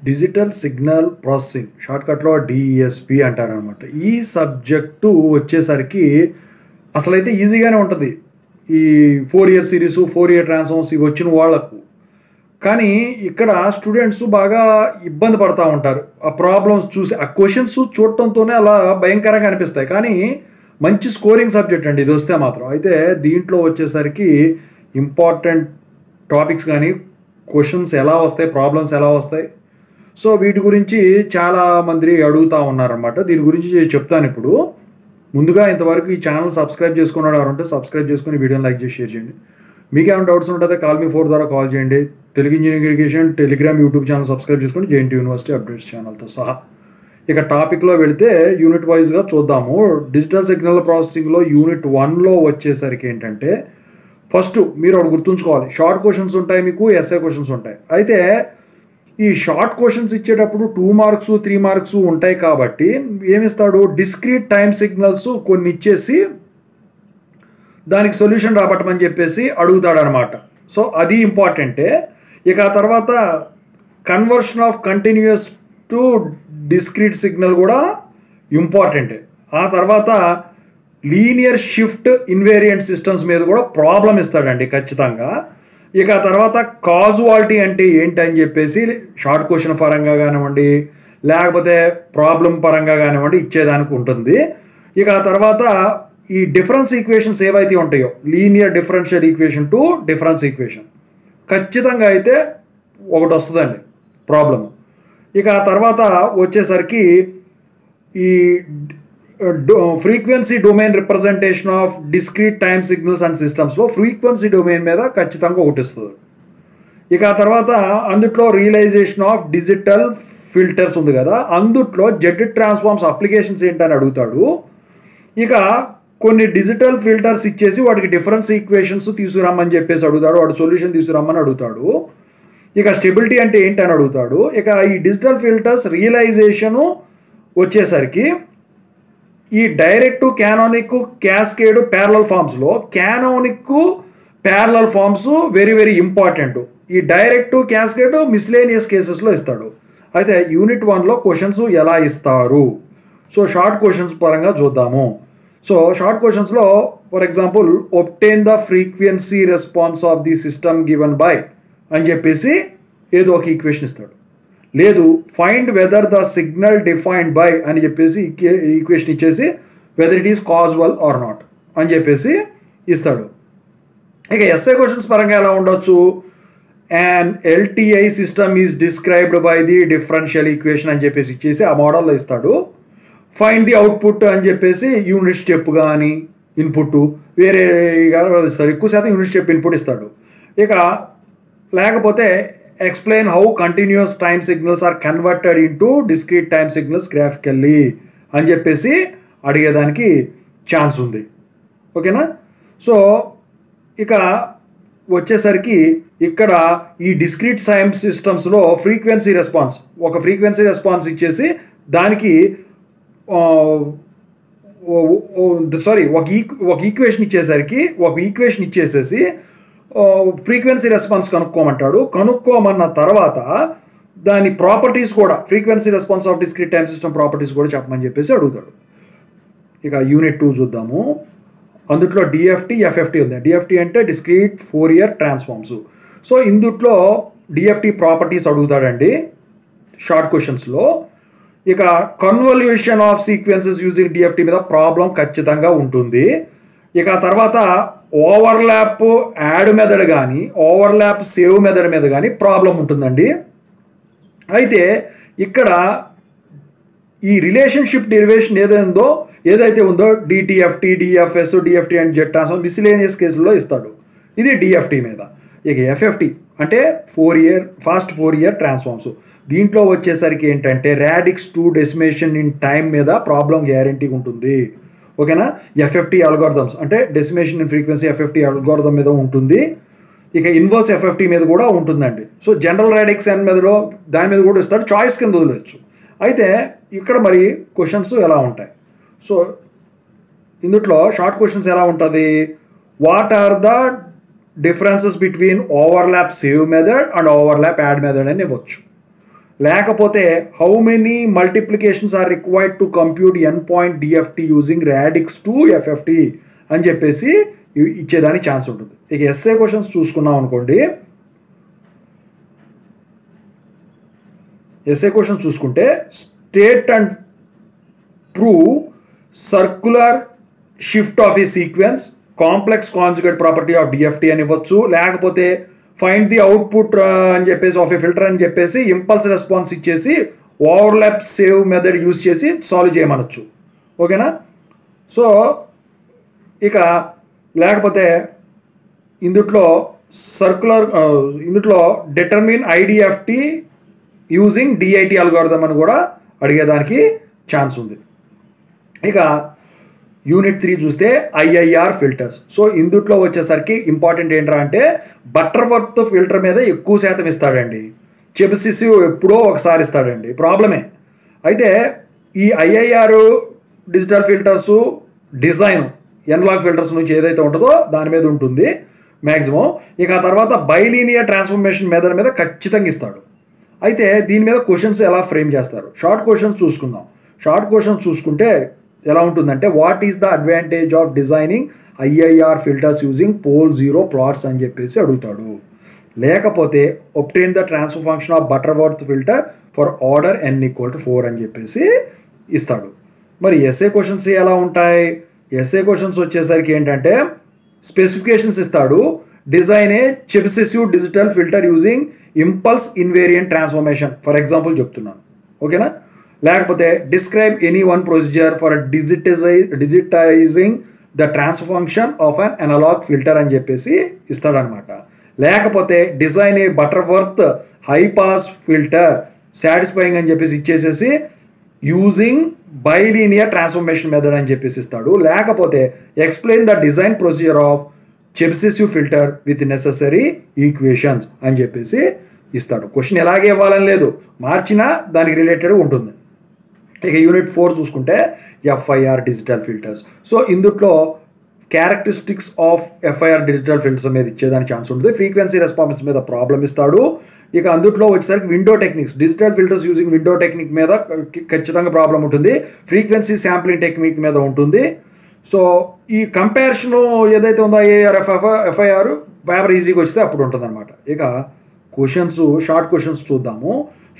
Digital signal processing షార్ట్కట్లో DSP అంటారనమాట. ఈ subject వచ్చేసరికి అసలైతే ఈజీగానే ఉంటుంది ఈ 4 ఇయర్ సిరీసు 4 ఇయర్ ట్రాన్స్ఫార్మ్స్ ఇవి వచ్చిన వాళ్ళకు. కానీ ఇక్కడ స్టూడెంట్స్ బాగా ఇబ్బంది పడతా ఉంటారు. ఆ ప్రాబ్లమ్స్ చూసి ఆ క్వశ్చన్స్ చూడటంతోనే అలా భయంకరంగా అనిపిస్తాయి. కానీ మంచి స్కోరింగ్ సబ్జెక్ట్ అండి ఇది వస్తే మాత్రం. అయితే దీంట్లో వచ్చేసరికి ఇంపార్టెంట్ టాపిక్స్ కానీ క్వశ్చన్స్ ఎలా వస్తాయి, ప్రాబ్లమ్స్ ఎలా వస్తాయి, సో వీటి గురించి చాలామంది అడుగుతూ ఉన్నారన్నమాట. దీని గురించి చెప్తాను ఇప్పుడు. ముందుగా ఇంతవరకు ఈ ఛానల్ సబ్స్క్రైబ్ చేసుకున్నాడు ఎవరంటే సబ్స్క్రైబ్ చేసుకుని వీడియోని లైక్ చేసి షేర్ చేయండి. మీకు ఏమైనా డౌట్స్ ఉంటే కాల్ మీ 4 ద్వారా కాల్ చేయండి. Telugu engineering education Telegram YouTube channel subscribe చేసుకుని జేఎన్టీ యూనివర్సిటీ అప్డేట్స్ ఛానల్తో సహా. ఇక టాపిక్లో వెళితే యూనిట్ వైజ్గా చూద్దాము. డిజిటల్ సిగ్నల్ ప్రాసెసింగ్లో యూనిట్ 1లో వచ్చేసరికి ఏంటంటే ఫస్ట్ మీరు ఒకటి గుర్తుంచుకోవాలి, షార్ట్ క్వశ్చన్స్ ఉంటాయి, మీకు ఎస్ఏ క్వశ్చన్స్ ఉంటాయి. అయితే ఈ షార్ట్ క్వశ్చన్స్ ఇచ్చేటప్పుడు 2 మార్క్స్ 3 మార్క్స్ ఉంటాయి కాబట్టి ఏమిస్తాడు, డిస్క్రీట్ టైం సిగ్నల్స్ కొన్ని ఇచ్చేసి దానికి సొల్యూషన్ రాబట్టమని చెప్పేసి అడుగుతాడనమాట. సో అది ఇంపార్టెంటే. ఇక ఆ తర్వాత conversion of continues to discrete signal కూడా ఇంపార్టెంటే. ఆ తర్వాత లీనియర్ షిఫ్ట్ ఇన్వేరియంట్ సిస్టమ్స్ మీద కూడా ప్రాబ్లం ఇస్తాడండి ఖచ్చితంగా. ఇక ఆ తర్వాత కాజువాలిటీ అంటే ఏంటి అని చెప్పేసి షార్ట్ క్వశ్చన్ పరంగా కానివ్వండి లేకపోతే ప్రాబ్లం పరంగా కానివ్వండి ఇచ్చేదానికి ఉంటుంది. ఇక ఆ తర్వాత ఈ డిఫరెన్స్ ఈక్వేషన్స్ ఏవైతే ఉంటాయో linear differential equation to difference equation ఖచ్చితంగా అయితే ఒకటి వస్తుందండి ప్రాబ్లమ్. ఇక ఆ తర్వాత వచ్చేసరికి ఈ frequency domain representation of discrete time signals and సిస్టమ్స్లో ఫ్రీక్వెన్సీ డొమైన్ మీద ఖచ్చితంగా ఒకటి ఇస్తుంది. ఇక ఆ తర్వాత అందుట్లో రియలైజేషన్ ఆఫ్ డిజిటల్ ఫిల్టర్స్ ఉంది కదా, అందుట్లో జెడ్ ట్రాన్స్ఫార్మ్స్ అప్లికేషన్స్ ఏంటని అడుగుతాడు. ఇక కొన్ని డిజిటల్ ఫిల్టర్స్ ఇచ్చేసి వాటికి డిఫరెన్స్ ఈక్వేషన్స్ తీసుకురమ్మని చెప్పేసి అడుగుతాడు, వాడు సొల్యూషన్ తీసుకురమ్మని అడుగుతాడు. ఇక స్టెబిలిటీ అంటే ఏంటని అడుగుతాడు. ఇక ఈ డిజిటల్ ఫిల్టర్స్ రియలైజేషను వచ్చేసరికి ఈ డైరెక్ట్ క్యానోనిక్ క్యాస్కేడ్ ప్యారలల్ ఫార్మ్స్లో canonic parallel forms very very important. ఈ డైరెక్ట్ క్యాస్కేడ్ మిస్లేనియస్ కేసెస్లో ఇస్తాడు. అయితే యూనిట్ 1లో క్వశ్చన్స్ ఎలా ఇస్తారు, సో షార్ట్ క్వశ్చన్స్ పరంగా చూద్దాము. సో షార్ట్ క్వశ్చన్స్లో for example obtain the frequency response of the system given by అని చెప్పేసి ఏదో ఒక ఈక్వేషన్ ఇస్తాడు. లేదు find whether the signal defined by అని చెప్పేసి ఈక్వేషన్ ఇచ్చేసి whether it is causal or not అని చెప్పేసి ఇస్తాడు. ఇక ఎస్ఏ క్వశ్చన్స్ పరంగా ఎలా ఉండొచ్చు, and LTI system is described by the differential equation అని చెప్పేసి ఇచ్చేసి ఆ మోడల్లో ఇస్తాడు. ఫైండ్ ది అవుట్పుట్ అని చెప్పేసి యూనిట్ స్టెప్ కానీ ఇన్పుట్ వేరే ఇస్తాడు, ఎక్కువ శాతం యూనిట్ స్టెప్ ఇన్పుట్ ఇస్తాడు. ఇక లేకపోతే explain how continuous time signals are converted into discrete time signals graphically అని చెప్పేసి అడిగేదానికి ఛాన్స్ ఉంది. ఓకేనా. సో ఇక వచ్చేసరికి ఇక్కడ ఈ డిస్క్రీట్ టైమ్ సిస్టమ్స్లో ఫ్రీక్వెన్సీ రెస్పాన్స్ ఒక ఫ్రీక్వెన్సీ రెస్పాన్స్ ఇచ్చేసి దానికి ఒక ఈక్వేషన్ ఇచ్చేసేసి ఫ్రీక్వెన్సీ రెస్పాన్స్ కనుక్కోమంటాడు. కనుక్కోమన్న తర్వాత దాని ప్రాపర్టీస్ కూడా frequency response of discrete time system properties కూడా చెప్పమని చెప్పేసి అడుగుతాడు. ఇక యూనిట్ 2 చూద్దాము. అందుట్లో డిఎఫ్టీ ఎఫ్ఎఫ్టీ ఉంది. డిఎఫ్టీ అంటే డిస్క్రీట్ 4-ఇయర్ ట్రాన్స్ఫార్మ్స్. సో ఇందుట్లో డిఎఫ్టీ ప్రాపర్టీస్ అడుగుతాడండి షార్ట్ క్వశ్చన్స్లో. ఇక convolution of sequences using DFT మీద ప్రాబ్లం ఖచ్చితంగా ఉంటుంది. ఇక తర్వాత ఓవర్లాప్ యాడ్ మెథడ్ కానీ ఓవర్లాప్ సేవ్ మెథడ్ మీద కానీ ప్రాబ్లం ఉంటుందండి. అయితే ఇక్కడ ఈ రిలేషన్షిప్ డెరివేషన్ ఏదైతే ఉందో DTFT DFS DFT and Z transform miscellaneous కేసుల్లో ఇస్తాడు. ఇది డిఎఫ్టీ మీద. ఇక ఎఫ్ఎఫ్టీ అంటే 4-ఇయర్ ట్రాన్స్ఫార్మ్స్. దీంట్లో వచ్చేసరికి ఏంటంటే రాడిక్స్ టు డెసిమేషన్ ఇన్ టైం మీద ప్రాబ్లం గ్యారంటీ ఉంటుంది. ఓకేనా. ఎఫ్ఎఫ్టీ అల్గోరిథమ్స్ అంటే డెసిమేషన్ ఇన్ ఫ్రీక్వెన్సీ ఎఫ్ఎఫ్టీ అల్గోరిథం మీద ఉంటుంది. ఇక ఇన్వర్స్ ఎఫ్ఎఫ్టీ మీద కూడా ఉంటుందండి. సో జనరల్ రాడిక్స్ అండ్ మీదలో దాని మీద కూడా ఇస్తాడు, చాయిస్ కింద వదిలేచ్చు. అయితే ఇక్కడ మరి క్వశ్చన్స్ ఎలా ఉంటాయి, సో ఇందుట్లో షార్ట్ క్వశ్చన్స్ ఎలా ఉంటుంది, what are the differences between overlap save method and overlap add method అని ఇవ్వచ్చు. లేకపోతే how many multiplications are required to compute N point DFT using radix two FFT అని చెప్పేసి ఇచ్చేదానికి ఛాన్స్ ఉంటుంది. ఇక ఎస్ఏ క్వశ్చన్స్ చూసుకున్నాం అనుకోండి, ఎస్ఏ క్వశ్చన్స్ చూసుకుంటే state and prove circular shift of ఈ sequence, complex conjugate property of DFT అని ఇవ్వచ్చు, లేకపోతే ఫైండ్ ది అవుట్పుట్ అని చెప్పేసి ఆఫ్ ఏ ఫిల్టర్ అని చెప్పేసి ఇంపల్స్ రెస్పాన్స్ ఇచ్చేసి ఓవర్లాప్ సేవ్ మెథడ్ యూజ్ చేసి సాల్వ్ చేయమనొచ్చు. ఓకేనా? సో ఇక లేకపోతే ఇందుట్లో ఇందుట్లో డిటర్మిన్ ఐడిఎఫ్టీ యూజింగ్ డిఐటి అల్గోరిథం అని కూడా అడిగేదానికి ఛాన్స్ ఉంది. ఇక యూనిట్ 3 చూస్తే ఐఐఆర్ ఫిల్టర్స్. సో ఇందుట్లో వచ్చేసరికి ఇంపార్టెంట్ ఏంట్రా అంటే బటర్వర్త్ ఫిల్టర్ మీద ఎక్కువ శాతం ఇస్తాడండి, చెబిసిసివ్ ఎప్పుడో ఒకసారి ఇస్తాడండి, ప్రాబ్లమే. అయితే ఈ IIR digital filters design analog filters నుంచి ఏదైతే ఉంటుందో దాని మీద ఉంటుంది మ్యాక్సిమం. ఇక ఆ తర్వాత బైలీనియర్ ట్రాన్స్ఫర్మేషన్ మెథడ్ మీద ఖచ్చితంగా ఇస్తాడు. అయితే దీని మీద క్వశ్చన్స్ ఎలా ఫ్రేమ్ చేస్తారు, షార్ట్ క్వశ్చన్స్ చూసుకుందాం. షార్ట్ క్వశ్చన్స్ చూసుకుంటే ఎలా ఉంటుందంటే what is the advantage of designing IIR filters using pole zero plots అని చెప్పేసి అడుగుతాడు. లేకపోతే obtain the transfer function of Butterworth filter for order n equal to 4 అని చెప్పేసి ఇస్తాడు. మరి ఎస్ఏ క్వశ్చన్స్ ఎలా ఉంటాయి? ఎస్ఏ క్వశ్చన్స్ వచ్చేసరికి ఏంటంటే స్పెసిఫికేషన్స్ ఇస్తాడు, design a Chebyshev digital filter using impulse invariant transformation for example చెప్తున్నాను. ఓకేనా? లేకపోతే describe any one procedure for digitizing the transfer function of an analog filter అని చెప్పేసి ఇస్తాడనమాట. లేకపోతే design a Butterworth high pass filter satisfying అని చెప్పేసి ఇచ్చేసేసి యూజింగ్ బైలీనియర్ ట్రాన్స్ఫర్మేషన్ మెథడ్ అని చెప్పేసి ఇస్తాడు. లేకపోతే explain the design procedure of Chebyshev filter with necessary equations అని చెప్పేసి ఇస్తాడు. క్వశ్చన్ ఎలాగే ఇవ్వాలని లేదు, మార్చినా దానికి రిలేటెడ్ ఉంటుంది. ఇక యూనిట్ 4 చూసుకుంటే ఎఫ్ఐఆర్ డిజిటల్ ఫిల్టర్స్. సో ఇందుట్లో characteristics of FIR digital filters మీద ఇచ్చేదానికి ఛాన్స్ ఉంటుంది. ఫ్రీక్వెన్సీ రెస్పాన్స్ మీద ప్రాబ్లం ఇస్తాడు. ఇక అందుట్లో వచ్చేసరికి window techniques, digital filters using window technique మీద ఖచ్చితంగా ప్రాబ్లం ఉంటుంది. ఫ్రీక్వెన్సీ శాంప్లింగ్ టెక్నిక్ మీద ఉంటుంది. సో ఈ కంపారిజన్ ఏదైతే ఉందో ఐఏఆర్ ఎఫ్ఐఆర్ పేపర్ ఈజీగా వస్తే అప్పుడు ఉంటుంది అనమాట. ఇక క్వశ్చన్స్, షార్ట్ క్వశ్చన్స్ చూద్దాము.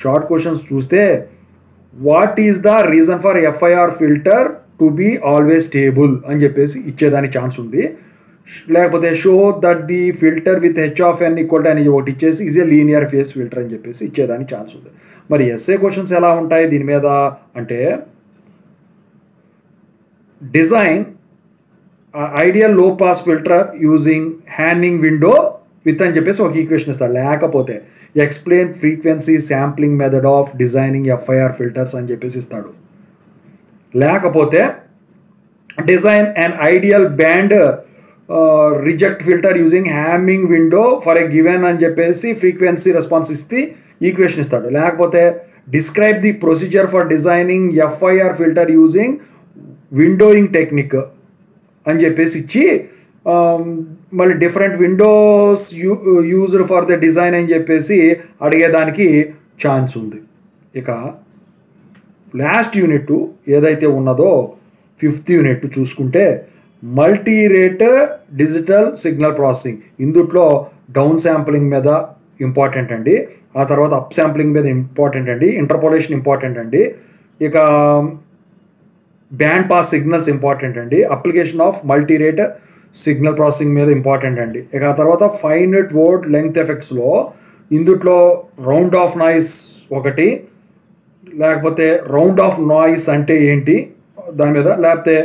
షార్ట్ క్వశ్చన్స్ చూస్తే what is the reason for FIR filter to be always stable అని చెప్పేసి ఇచ్చేదానికి ఛాన్స్ ఉంది. లేకపోతే show that the filter with H of N equal to అని ఒకటి ఇచ్చేసి is a linear phase filter అని చెప్పేసి ఇచ్చేదానికి ఛాన్స్ ఉంది. మరి ఎస్ఏ క్వశ్చన్స్ ఎలా ఉంటాయి దీని మీద అంటే design ideal low pass filter using Hanning window with అని చెప్పేసి ఒక ఈక్వేషన్ ఇస్తారు. లేకపోతే explain frequency sampling method of designing FIR filters అని చెప్పేసి ఇస్తాడు. లేకపోతే design and ideal band reject filter using Hamming window for a given అని చెప్పేసి ఫ్రీక్వెన్సీ రెస్పాన్స్ ఇస్తే ఈక్వేషన్ ఇస్తాడు. లేకపోతే describe the procedure for designing FIR filter using windowing technique అని చెప్పేసి ఇచ్చి మళ్ళీ different windows used for the design అని చెప్పేసి అడిగేదానికి ఛాన్స్ ఉంది. ఇక లాస్ట్ యూనిట్ ఏదైతే ఉన్నదో 5th యూనిట్ చూసుకుంటే multi rate digital signal processing. ఇందుట్లో డౌన్ శాంప్లింగ్ మీద ఇంపార్టెంట్ అండి, ఆ తర్వాత అప్ శాంప్లింగ్ మీద ఇంపార్టెంట్ అండి, ఇంటర్పోలేషన్ ఇంపార్టెంట్ అండి, ఇక బ్యాండ్ పాస్ సిగ్నల్స్ ఇంపార్టెంట్ అండి, application of multi rate signal processing మీద ఇంపార్టెంట్ అండి. ఇక ఆ తర్వాత ఫైనైట్ వర్డ్ లెంగ్త్ ఎఫెక్ట్స్లో ఇందుట్లో రౌండ్ ఆఫ్ నాయిస్ ఒకటి, లేకపోతే రౌండ్ ఆఫ్ నాయిస్ అంటే ఏంటి దాని మీద, లేకపోతే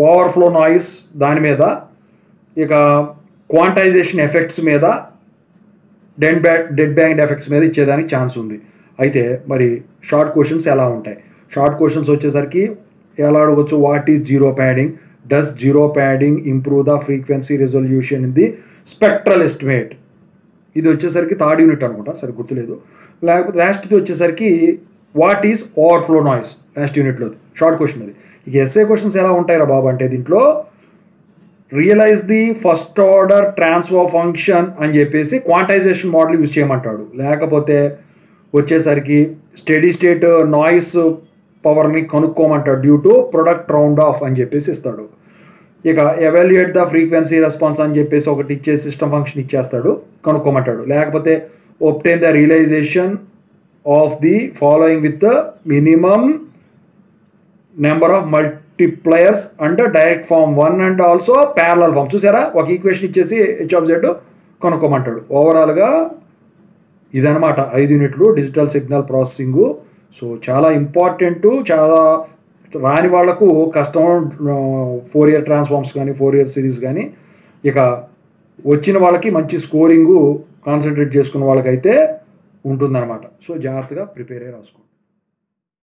ఓవర్ఫ్లో నాయిస్ దాని మీద, ఇక క్వాంటైజేషన్ ఎఫెక్ట్స్ మీద, డెడ్ బ్యాండ్ ఎఫెక్ట్స్ మీద ఇచ్చేదానికి ఛాన్స్ ఉంది. అయితే మరి షార్ట్ క్వశ్చన్స్ ఎలా ఉంటాయి? షార్ట్ క్వశ్చన్స్ వచ్చేసరికి ఎలా అడగవచ్చు? What is zero padding? Does zero padding improve the frequency resolution in the spectral estimate? ఇది వచ్చేసరికి 3rd యూనిట్ అనుకుంటా, సరే గుర్తులేదు. లేకపోతే లాస్ట్ది వచ్చేసరికి what is overflow noise, last యూనిట్లో షార్ట్ క్వశ్చన్ అది. ఇక ఎస్ఏ క్వశ్చన్స్ ఎలా ఉంటాయి రా బాబు అంటే దీంట్లో realize the first order transfer function అని చెప్పేసి క్వాంటైజేషన్ మోడల్ యూజ్ చేయమంటాడు. లేకపోతే వచ్చేసరికి స్టడీ స్టేట్ నాయిస్ పవర్ని కనుక్కోమంటాడు due to product round off అని చెప్పేసి ఇస్తాడు. ఇక ఎవాల్యుయేట్ ద ఫ్రీక్వెన్సీ రెస్పాన్స్ అని చెప్పేసి ఒకటి ఇచ్చే సిస్టమ్ ఫంక్షన్ ఇచ్చేస్తాడు, కనుక్కోమంటాడు. లేకపోతే obtain the realization of the following with minimum number of multipliers and direct form 1 and also parallel form. చూసారా, ఒక ఈక్వేషన్ ఇచ్చేసి హెచ్ కనుక్కోమంటాడు. ఓవరాల్గా ఇదనమాట 5 యూనిట్లు డిజిటల్ సిగ్నల్ ప్రాసెసింగు. సో చాలా ఇంపార్టెంట్, చాలా రాని వాళ్లకు కష్టం. 4-ఇయర్ ట్రాన్స్ఫార్మ్స్ కానీ 4-ఇయర్ సిరీస్ కానీ. ఇక వచ్చిన వాళ్ళకి మంచి స్కోరింగు కాన్సన్ట్రేట్ చేసుకున్న వాళ్ళకైతే ఉంటుందన్నమాట. సో జాగ్రత్తగా ప్రిపేర్ అయ్యి రాసుకోండి.